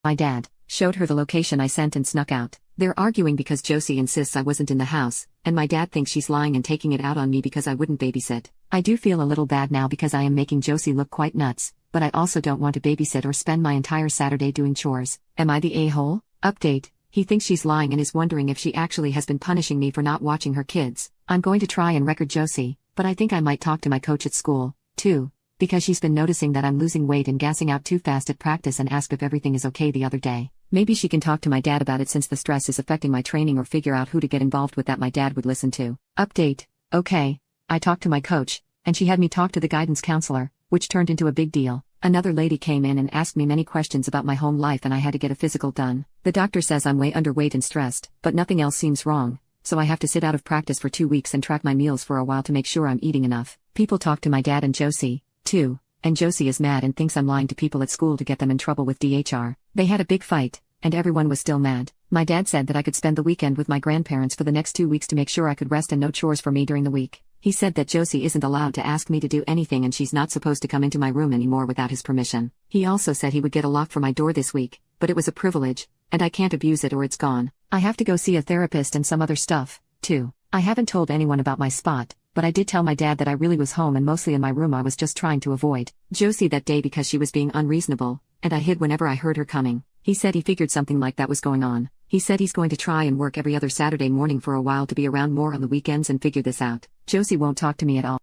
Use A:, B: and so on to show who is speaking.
A: My dad showed her the location I sent and snuck out. They're arguing because Josie insists I wasn't in the house, and my dad thinks she's lying and taking it out on me because I wouldn't babysit. I do feel a little bad now because I am making Josie look quite nuts, but I also don't want to babysit or spend my entire Saturday doing chores. Am I the a-hole? Update: he thinks she's lying and is wondering if she actually has been punishing me for not watching her kids. I'm going to try and record Josie, but I think I might talk to my coach at school, too, because she's been noticing that I'm losing weight and gassing out too fast at practice and asked if everything is okay the other day. Maybe she can talk to my dad about it since the stress is affecting my training, or figure out who to get involved with that my dad would listen to. Update: okay, I talked to my coach, and she had me talk to the guidance counselor, which turned into a big deal. Another lady came in and asked me many questions about my home life, and I had to get a physical done. The doctor says I'm way underweight and stressed, but nothing else seems wrong, so I have to sit out of practice for 2 weeks and track my meals for a while to make sure I'm eating enough. People talk to my dad and Josie, too, and Josie is mad and thinks I'm lying to people at school to get them in trouble with DHR. They had a big fight, and everyone was still mad. My dad said that I could spend the weekend with my grandparents for the next 2 weeks to make sure I could rest and no chores for me during the week. He said that Josie isn't allowed to ask me to do anything and she's not supposed to come into my room anymore without his permission. He also said he would get a lock for my door this week, but it was a privilege, and I can't abuse it or it's gone. I have to go see a therapist and some other stuff, too. I haven't told anyone about my spot, but I did tell my dad that I really was home and mostly in my room. I was just trying to avoid Josie that day because she was being unreasonable, and I hid whenever I heard her coming. He said he figured something like that was going on. He said he's going to try and work every other Saturday morning for a while to be around more on the weekends and figure this out. Josie won't talk to me at all.